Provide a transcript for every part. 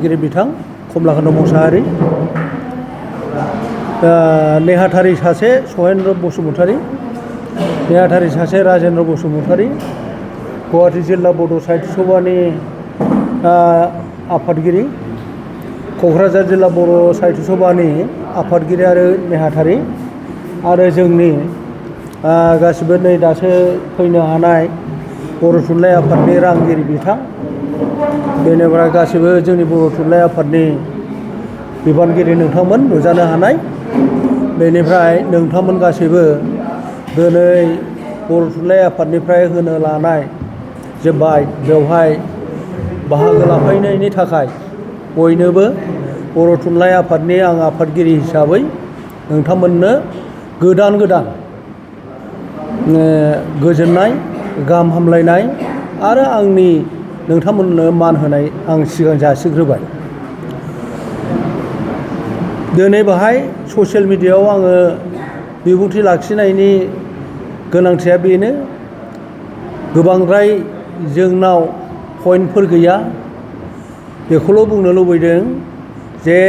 आफादगिरि बिथां कमलाकान्त मोसाहारि, नेहाथारि सासे सहेन्द्र बसुमतारी, नेहाथारि सासे राजेन्द्र बसुमतारी, गुवाहाटी जिल्ला बड' साहित्य सभानि आफादगिरि, क'क्राझार जिल्ला बर' साहित्य सभानि आफादगिरि आरो नेहाथारि, आरो जोंनि गासिबो नै दासो फैनो हानाय बर' थुनलाइ आफादनि रांगिरि बिथां, बेनिफ्राय गासिबो जोंनि बर' थुनलाइ आफादनि बिबानगिरि नोंथांमोन नुजानो हानाय, बेनिफ्राय नोंथांमोन गासैबो दिनै बर' थुनलाइ आफादनिफ्राय होनो लानाय जे बेवहाय बाहागो लाफैनायनि थाखाय बयनोबो बर' थुनलाइ आफादनि आं आफादगिरि हिसाबै नोंथांमोननो गोदान गोजोननाय, गाहाम हामलायनाय आरो आंनि नोंथांमोननो मान होनाय आं सिगां जासिग्रोबाय। दिनै बाहाय ससियेल मिडियायाव आङो बिबुंथि लाखिनायनि गोनांथिया बेनो, गोबांद्राय जोंनाव पइन्टफोर गैया, बेखौल' बुंनो लुबैदों जे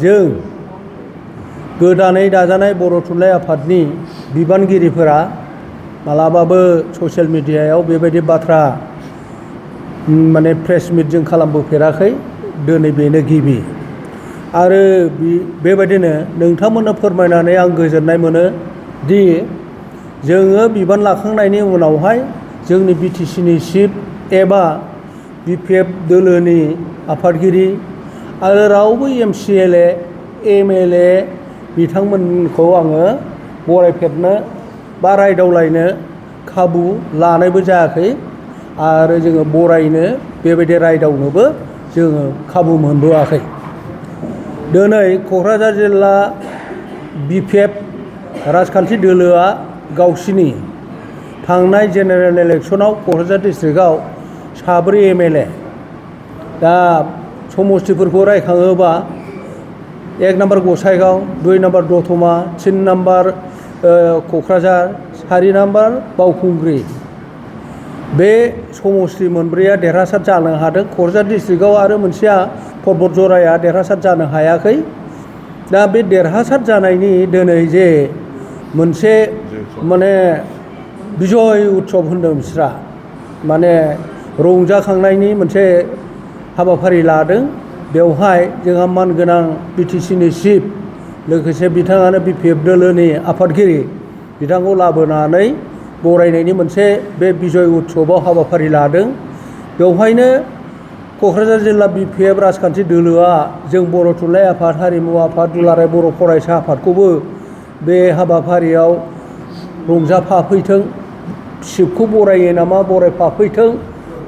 जों गोदानै दाजानाय बर' थुनलाइ आफादनि बिबानगिरिफोरा मालाबाबो ससियेल मिडियायाव बेबायदि बाथ्रा माने प्रेस मिट जों खालामबोफेराखै, दिनै बेनो गिबि। आरो बेबायदिनो नोंथांमोननो फोरमायनानै आं गोजोननाय मोनो दि जोङो बिबान लाखांनायनि उनावहाय जोंनि BTCनि चिफ एबा BPF दोलोनि आफादगिरि आरो रावबो MCLA MLA बिथांमोनखौ आङो बरायफेरनो बा रायदावलायनो खाबु लानायबो जायाखै, आरो जोङो बरायनो बेबायदि रायदावनोबो जोङो खाबु मोनबोआखै। दिनै क'क्राझार जिल्ला BPF राजखान्थि दोलोआ गावसिनि थांनाय जेनेरेल इलेक्सनाव क'क्राझार डिस्ट्रिक्टआव 4 MLA, दा समस्तिफोरखौ रायखाङोबा 1 नाम्बार गसाइगाव, 2 नाम्बार दतमा, 3 नाम्बार क'क्राझार, 4 नाम्बार बावखुंग्रि, बे समस्ति मोनब्रैया देरहासार जानो हादों। क'क्राझार डिस्ट्रिक्टआव आरो मोनसेया पर्बतजराया देरहासार जानो हायाखै। दा बे देरहासार जानायनि दिनै जे मोनसे माने बिजय उत्सब होनदों बिस्रा, माने रंजाखांनायनि मोनसे हाबाफारि लादों। बेवहाय जोंहा मानगोनां BTCनि चिफ, लोगोसे बिथाङानो BPF दोलोनि आफादगिरि, बिथांखौ लाबोनानै बरायनायनि मोनसे बे बिजय उत्सबआव हाबाफारि लादों। बेवहायनो क'क्राझार जिल्ला BPF राजखान्थि दोलोआ जों बर' थुनलाइ आफाद, हारिमु आफाद, दुलाराय बर' फरायसा आफादखौबो बे हाबाफारियाव रंजाफाफैथों, चिफखौ बरायो नामा बरायफाफैथों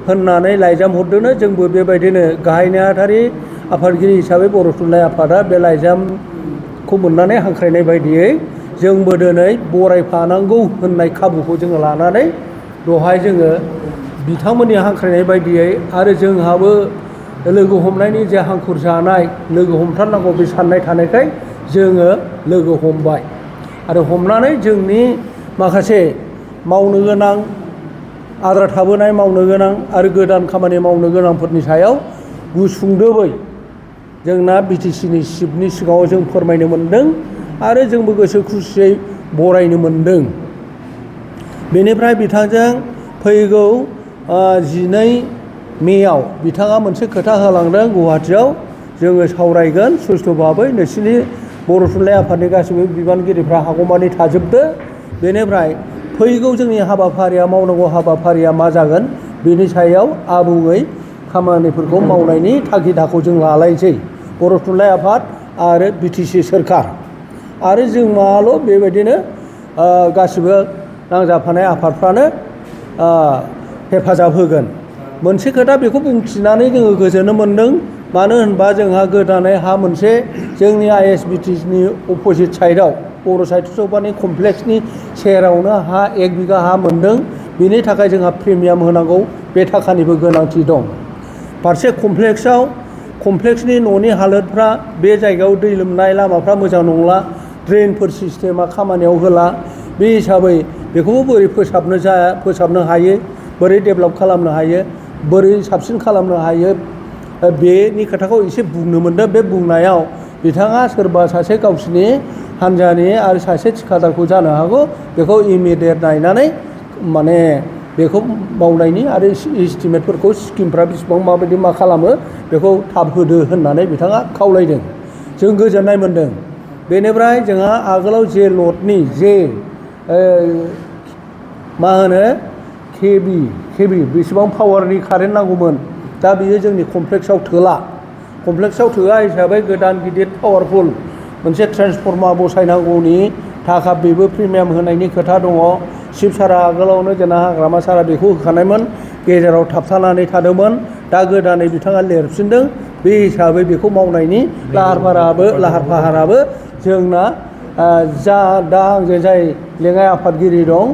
होननानै लाइजाम हरदोंनो। जोंबो बेबायदिनो गाहाय नेहाथारि आफादगिरि हिसाबै बर' थुनलाइ आफादा बे लाइजामखौ मोननानै हांख्रायनाय बायदियै जोंबो दिनै बरायफानांगौ होननाय खाबुखौ जोङो लानानै बेवहाय जोङो बिथांमोननि हांख्रायनाय बायदियै आरो जोंहाबो लोगो हमनायनि जे हांखुर जानाय, लोगो हमथारनांगौ बे साननाय थानायखाय जोङो लोगो हमबाय, आरो हमनानै जोंनि माखासे मावनो गोनां, आद्रा थाबोनाय मावनो गोनां आरो गोदान खामानि मावनो गोनांफोरनि सायाव गुसुंदोबै जोंना BTCनि चिफनि सिगाङाव जों फोरमायनो मोनदों आरो जोंबो गोसो खुसियै बरायनो मोनदों। बेनिफ्राय बिथांजों फैगौ 12 मेआव बिथाङा मोनसे खोथा होलांदों, गुवाहाटियाव जोङो सावरायगोन सुस्थ' भाबै, नोंसिनि बर' थुनलाइ आफादनि गासैबो बिबानगिरिफ्रा हागौमानि थाजोबदो। बेनिफ्राय फैगौ जोंनि हाबाफारिया, मावनांगौ हाबाफारिया मा जागोन बेनि सायाव आबुङै खामानिफोरखौ मावनायनि थागिदाखौ जों लालायसै, बर' थुनलाइ आफाद आरो BTC सोरखार। आरो जों माल' बेबायदिनो गासिबो नांजाबफानाय आफादफ्रानो हेफाजाब होगोन। मोनसे खोथा बेखौ बुंथिनानै जोङो गोजोननो मोनदों, मानो होनबा जोंहा गोदानै हा मोनसे जोंनि ISBTनि अपोजिट साइडआव बर' साहित्य सभानि कमप्लेक्सनि सेरावनो 1 बिगा हा मोनदों। बेनि थाखाय जोंहा प्रिमियाम होनांगौ, बे थाखानिबो गोनांथि दं। फारसे कमप्लेक्सनि न'नि हालोदफ्रा, बे जायगायाव दै लोमनाय, लामाफ्रा मोजां नंला, ड्रेनफोर सिस्टेमा खामानियाव होला, बे हिसाबै बेखौबो बोरै फोसाबनो हायो, बोरै डेभेलप खालामनो हायो, बोरै साबसिन खालामनो हायो, बेनि खोथाखौ एसे बुंनो मोनदों। बे बुंनायाव बिथाङा सोरबा सासे गावसिनि हानजानि आरो सासे थिखादारखौ जानो हागौ बेखौ इमिडियेट नायनानै माने बेखौ मावनायनि आरो एस्टिमेटफोरखौ स्किमफ्रा बेसेबां माबायदि मा खालामो बेखौ थाब होदो होननानै बिथाङा खावलायदों। जों गोजोननाय मोनदों। बेनिफ्राय जोंहा आगोलाव जे लडनि जे मा होनो केबि बेसेबां पावारनि कारेन्ट नांगौमोन दा बियो जोंनि कमप्लेक्सआव थोला। कमप्लेक्सआव थोआ हिसाबै गोदान गिदिर पावारफुल मोनसे ट्रेन्सफर्मार बसायनांगौनि थाखा बेबो प्रिमियाम होनायनि खोथा दङ। शिबसारा आगोलावनो जोंना हाग्रामा सारा बेखौ होखानायमोन, गेजेराव थाबथानानै थादोंमोन। दा गोदानै बिथाङा लिरफिनदों। बे हिसाबै बेखौ मावनायनि लाहार फाहाराबो जोंना जा दा आंजों जाय लेङाइ आफादगिरि दं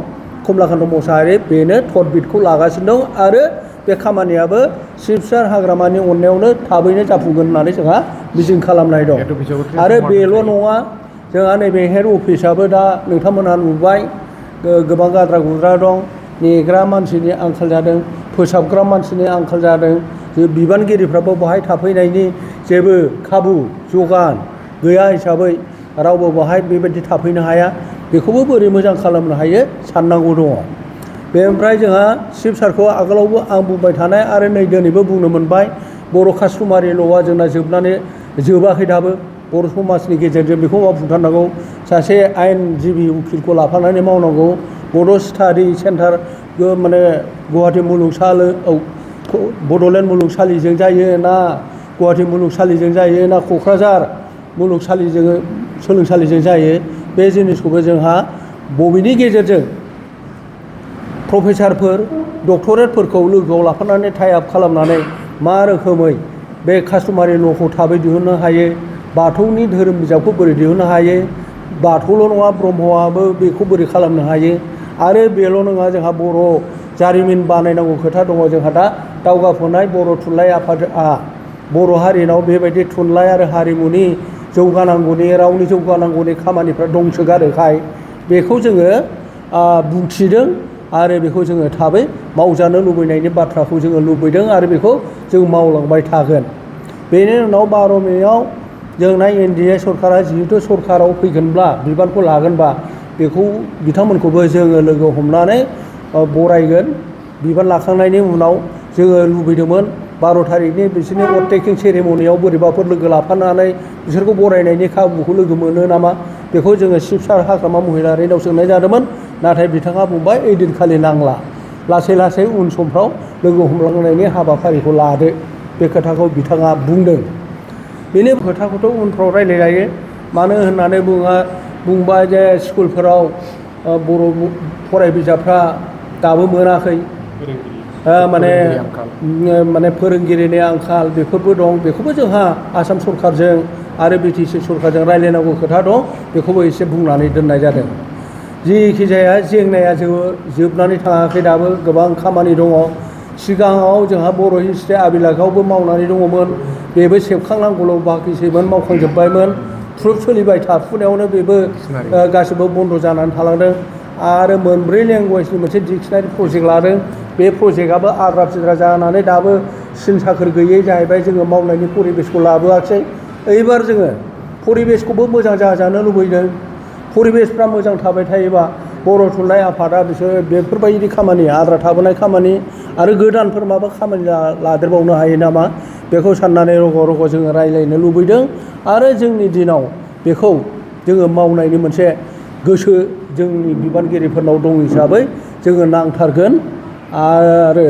कमलाकान्त मोसाहारि बेनो थदबिदखौ लागासिनो दं आरो बे खामानियाबो शिबसार हाग्रामानि अननायावनो थाबैनो जाफुंगोन होननानै जोंहा मिजिं खालामनाय दं। आरो बेल' नङा, जोंहा नैबे हेड अफिसाबो दा नोंथांमोनहा नुबाय गोबां गाद्रा गुद्रा दं, नेग्रा मानसिनि आंखाल जादों, फोसाबग्रा मानसिनि आंखाल जादों। बिबानगिरिफ्राबो बहाय थाफैनायनि जेबो खाबु जगान गैया हिसाबै रावबो बहाय बेबायदि थाफैनो हाया। बेखौबो बोरै मोजां खालामनो हायो साननांगौ दङ। बेनिफ्राय जोंहा शिबसारखौ आगोलावबो आं बुंबाय थानाय आरो नै दिनैबो बुंनो मोनबाय, बर' कास्टमारि ल'आ जोंना जोबाखै दाबो। बर' समाजनि गेजेरजों बेखौ मावफुंथारनांगौ। सासे आयेनजिबि उकिलखौ लाफानानै मावनांगौ। बड' स्टाडि सेन्टार माने गुवाहाटि बड'लेण्ड मुलुगसालिजों जायो ना गुवाहाटि मुलुगसालिजों जायो ना क'क्राझार सोलोंसालिजों जायो, बे जिनिसखौबो जोंहा बबेनि गेजेरजों प्रफेसारफोर डक्टरेटफोरखौ लोगोआव लाफानानै टाइ आप खालामनानै मा रोखोमै बे कास्टमारि ल'खौ थाबै दिहुननो हायो, बाथौनि धोरोम बिजाबखौ बोरै दिहुननो हायो, बाथौल' नङा ब्रह्मआबो बेखौ बोरै खालामनो हायो। आरो बेल' नङा, जोंहा बर' जारिमिन बानायनांगौ खोथा दङ। जोंहा दा दावगाफुनाय बर' थुनलाइ आफादआ बर' हारिनाव बेबायदि थुनलाइ आरो हारिमुनि जौगानांगौनि रावनि जौगानांगौनि खामानिफ्रा दंसोगारोखाय बेखौ जोङो बुंथिदों आरो बेखौ जोङो थाबै मावजानो लुबैनायनि बाथ्राखौ जोङो लुबैदों आरो बेखौ जों मावलांबाय थागोन। बेनि उनाव 12 मेआव जोंना एनडिए सरकारा जिहेतु सरकाराव फैगोनब्ला बिबानखौ लागोनबा बेखौ बिथांमोनखौबो जोङो लोगो हमनानै बरायगोन। बिबान लाखांनायनि उनाव जोङो लुबैदोंमोन 12 थारिखनि बिसोरनि अथ टेकिं सेरेमनियाव बोरैबाफोर लोगो लाफानानै बिसोरखौ बरायनायनि खाबुखौ लोगो मोनो नामा, बेखौ जोङो शिबसार हाग्रामा महिलारिनाव सोंनाय जादोंमोन। नाथाय बिथाङा बुंबाय ओइदिनखालि नांला, लासै लासै उन समफ्राव लोगो हमलांनायनि हाबाफारिखौ लादो, बे खोथाखौ बिथाङा बुंदों। बेनि खोथाखौथ' उनफ्राव रायज्लायजायो। मानो होननानै बुंबाय जे स्कुलफोराव बर' फराय बिजाबफ्रा दाबो मोनाखै, माने फोरोंगिरिनि आंखाल बेफोरबो दं। बेखौबो जोंहा आसाम सरकारजों आरो बिटिसि सरकारजों रायज्लायनांगौ खोथा दं, बेखौबो एसे बुंनानै दोननाय जादों। जिखि जाया जेंनाया जोबनानै थाङाखै, दाबो गोबां खामानि दङ। सिगाङाव जोंहा बर' हिस्ट्रि आबिलागावबो मावनानै दङमोन, बेबो सेबखांनांगौल' बाखिसैमोन, मावखांजोब्बायमोन। प्रुफ सोलिबाय थाफुनायावनो बेबो गासिबो बन्द' जानानै थालांदों। आरो 4 लेंगुवेजनि मोनसे डिक्सनारि प्रजेक्ट लादों, बे प्रजेक्टआबो आद्रा सिद्रा जानानै दाबो सिन साखोर गैयै जाहैबाय। जोङो मावनायनि परिबेसखौ लाबोआखिसै। एबार जोङो परिबेसखौबो मोजां जाजानो लुबैदों। परिबेसफ्रा मोजां थाबाय थायोबा बर' थुनलाइ आफादा बेफोरबायदि खामानि, आद्रा थाबोनाय खामानि आरो गोदानफोर माबा खामानि लादेरबावनो हायो नामा, बेखौ साननानै रग' रग' जोङो रायज्लायनो लुबैदों। आरो जोंनि दिनाव बेखौ जोङो मावनायनि मोनसे गोसो जोंनि बिबानगिरिफोरनाव दं हिसाबै जोङो नांथारगोन। आरो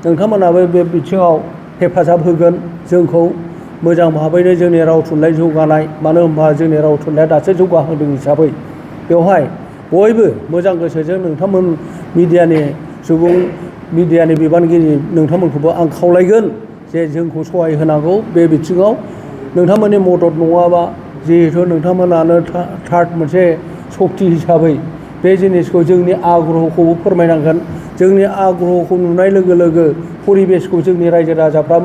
नोंथांमोनाबो बे बिथिङाव हेफाजाब होगोन जोंखौ मोजां भाबैनो जोंनि राव थुनलाइ जौगानाय। मानो होनबा जोंनि राव थुनलाइया दासो जौगाहोदों हिसाबै बेवहाय बयबो मोजां गोसोजों नोंथांमोन मिडियानि बिबानगिरि नोंथांमोनखौबो आं खावलायगोन जे जोंखौ सहाय होनांगौ बे बिथिङाव। नोंथांमोननि मदद नङाबा, जिहेथु नोंथांमोनानो थार्ड मोनसे सक्ति हिसाबै बे जिनिसखौ जोंनि आग्रहखौबो फोरमायनांगोन। जोंनि आग्रहखौ नुनाय लोगो लोगो परिबेसखौ जोंनि रायजो राजाफ्रा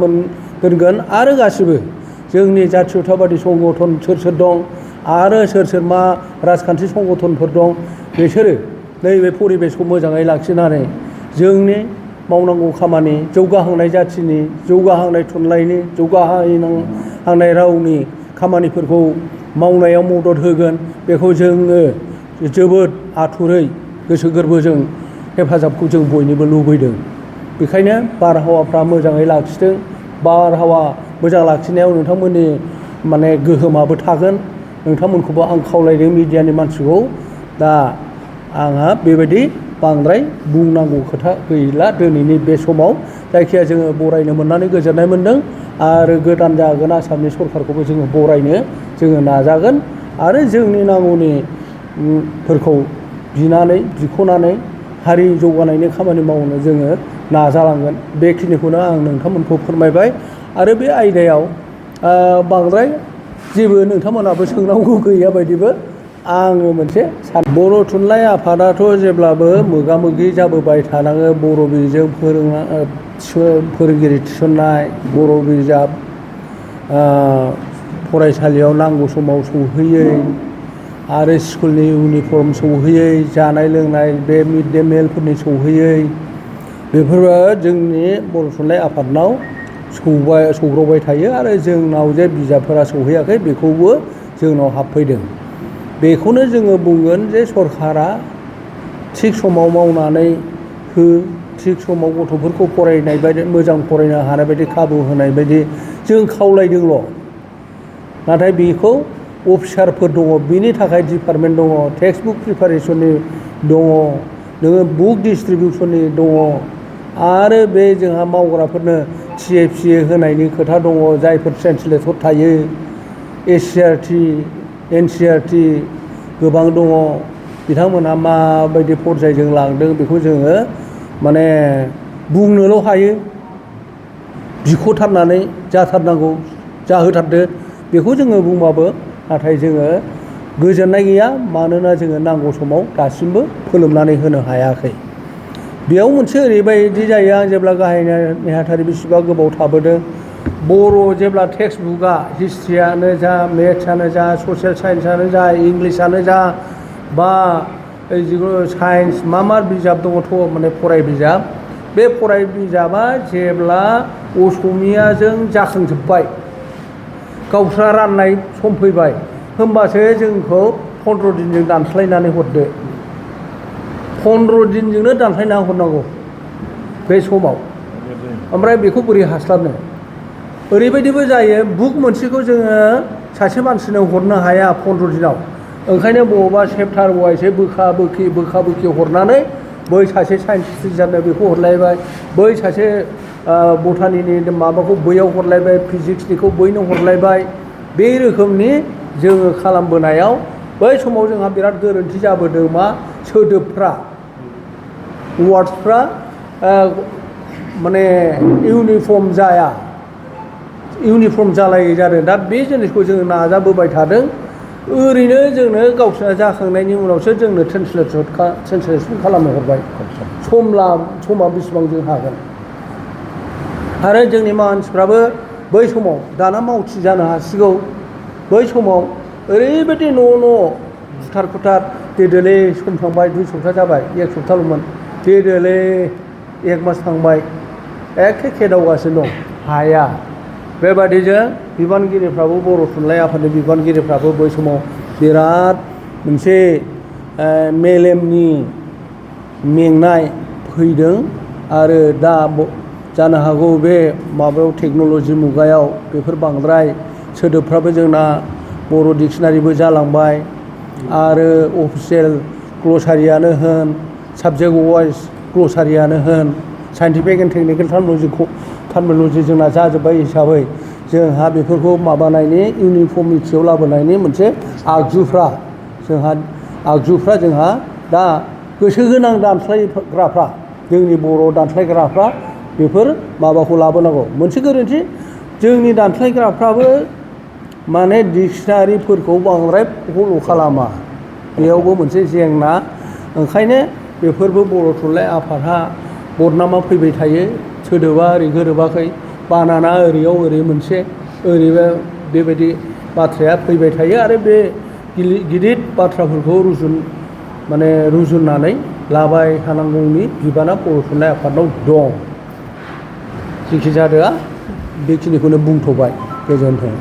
दोनगोन। आरो गासिबो जोंनि जातीयताबादि संगठन सोर सोर दं आरो सोर सोर मा राजखान्थि संगठनफोर दं, बिसोरो नैबे परिबेसखौ मोजाङै लाखिनानै जोंनि मावनांगौ खामानि जौगाहांनाय जाथिनि जौगाहांनाय थुनलाइनि जौगाहांनाय रावनि खामानिफोरखौ मावनायाव मदद होगोन बेखौ जोङो जोबोद आथुरै गोसो गोरबोजों हेफाजाबखौ जों बयनिबो लुबैदों। बेखायनो बारहावाफ्रा मोजाङै लाखिथों। बारहावा मोजां लाखिनायाव नोंथांमोननि माने गोहोमाबो थागोन। नोंथांमोनखौबो आं खावलायदों मिडियानि मानसिखौ। दा आंहा बेबायदि बांद्राय बुंनांगौ खोथा गैला दिनैनि बे समाव। जायखिया जोङो बरायनो मोननानै गोजोननाय मोनदों आरो गोदान जागोन आसामनि सरखारखौबो जोङो बरायनो जोङो नाजागोन आरो जोंनि नांगौनि फोरखौ बिनानै बिख'नानै हारि जौगानायनि खामानि मावनो जोङो नाजालांगोन। बेखिनिखौनो आं नोंथांमोनखौ फोरमायबाय आरो बे आयदायाव बांद्राय जेबो नोंथांमोनाबो सोंनांगौ गैया बायदिबो आङो मोनसे बर' थुनलाइ आफादाथ' जेब्लाबो मोगा मोगि जाबोबाय थानाङो। बर' बिजों फोरोंगिरि थिसननाय बर' बिजाब फरायसालियाव नांगौ समाव सौहैयै आरो स्कुलनि इउनिफर्म सौहैयै जानाय लोंनाय बे मिड डे मिलफोरनि सौहैयै बेफोरो जोंनि बर' थुनलाइ आफादनाव सौग्रावबाय थायो आरो जोंनाव जे बिजाबफोरा सौहैयाखै बेखौबो जोंनाव हाबफैदों। बेखौनो जोङो बुंगोन जे सरखारा थिग समाव मावनानै हो थिग समाव गथ'फोरखौ फरायनाय बायदि मोजां फरायनो हानाय बायदि खाबु होनाय बायदि जों खावलायदोंल'। नाथाय बेखौ अफिसारफोर दङ बिनि थाखाय डिपार्टमेन्ट दङ टेक्सट बुक प्रिपारेसननि दङ नोङो बुक डिस्ट्रिबिउसननि दङ आरो बे जोंहा मावग्राफोरनो TFCA होनायनि खोथा दङ जायफोर ट्रेन्सलेटर थायो SCRT NCRT गोबां दङ बिथांमोनहा माबायदि पर्यायजों लांदों बेखौ जोङो माने बुंनोल' हायो। बिख'थारनानै जाथारनांगौ जाहोथारदो बेखौ जोङो बुंबाबो नाथाय जोङो गोजोननाय गैया। मानोना जोङो नांगौ समाव दासिमबो फोलोमनानै होनो हायाखै। बेयाव मोनसे ओरैबायदि जायो आं जेब्ला गाहाय नेहाथारि बिसिबा गोबाव थाबोदों बर' जेब्ला टेक्सट बुकआ हिस्ट्रियानो जा मेथ्सआनो जा ससियेल साइन्सआनो जा इंलिसआनो जा बा जिखुनु साइन्स मा बिजाब दङथ' माने फराय बिजाब बे फराय बिजाबा जेब्ला असमियाजों जाखांजोब्बाय गावस्रा राननाय सम फैबाय होमबासो जोंखौ 15 दिनजों दानस्लायनानै हरदो। 15 दिनजोंनो दानस्लायना हरनांगौ बे समाव ओमफ्राय बेखौ बोरै हास्लाबनो। ओरैबायदिबो जायो बुक मोनसेखौ जोङो सासे मानसिनो हरनो हाया 15 दिनाव। ओंखायनो बबावबा चेप्टार वाइसै बोखा बोखि हरनानै बै सासे साइन्स टिचारनो बेखौ हरलायबाय बै सासे बटानिनि माबाखौ बैयाव हरलायबाय फिजिक्सनिखौ बैनो हरलायबाय। बे रोखोमनि जोङो खालामबोनायाव बै समाव जोंहा बिराद गोरोन्थि जाबोदों मा सोदोबफ्रा वार्डसफ्रा माने इउनिफर्म जाया इउनिफर्म जालायै जादों। दा बे जिनिसखौ जोङो नाजाबोबाय थादों। ओरैनो जोंनो गावसोरना जाखांनायनि उनावसो जोंनो ट्रेन्सलेसन खालामनो हरबाय। समा बेसेबां जों हागोन आरो जोंनि मानसिफ्राबो बै समाव दाना मावथि जानो हासिगौ। बै समाव ओरैबायदि न' खुथार देदोलै सम थांबाय 2 सप्ता जाबाय 1 सप्ताल'मोन देदोलै 1 मास थांबाय एखे खेदावगासिनो दं हाया। बेबादिजों बिबानगिरिफ्राबो बर' थुनलाइ आफादनि बिबानगिरिफ्राबो बै समाव बिराद मोनसे मेलेमनि मेंनाय फैदों आरो दा जानो हागौ बे माबायाव टेक्न'लजि मुगायाव बेफोर बांद्राय सोदोबफ्राबो जोंना बर' डिक्सनारिबो जालांबाय आरो अफिसियेल ग्लसारियानो होन साबजेक्ट वाइज ग्लसारियानो होन साइन्टिफिक एन्ड टेक्निकेल टार्मिनलजि जोंना जाजोब्बाय हिसाबै जोंहा बेफोरखौ माबानायनि इउनिफर्मिटियाव लाबोनायनि मोनसे आगजुफ्रा जोंहा दा गोसो गोनां दानस्लायग्राफ्रा जोंनि बर' दानस्लायग्राफ्रा बेफोर माबाखौ लाबोनांगौ। मोनसे गोरोन्थि जोंनि दानस्लायग्राफ्राबो माने डिक्सनारिफोरखौ बांद्राय फल' खालामा बेयावबो मोनसे जेंना। ओंखायनो बेफोरबो बर' थुनलाइ आफादहा बदनामा फैबाय थायो। सोदोबा ओरै गोरोबाखै बानाना ओरैयाव ओरै मोनसे ओरैबा बेबायदि बाथ्राया फैबाय थायो आरो बे गिदिर बाथ्राफोरखौ रुजुननानै लाबाय थानांगौनि बिबाना बर' थुनलाइ आफादनाव दं। जेखि जादोआ बेखिनिखौनो बुंथ'बाय। गोजोन्थों।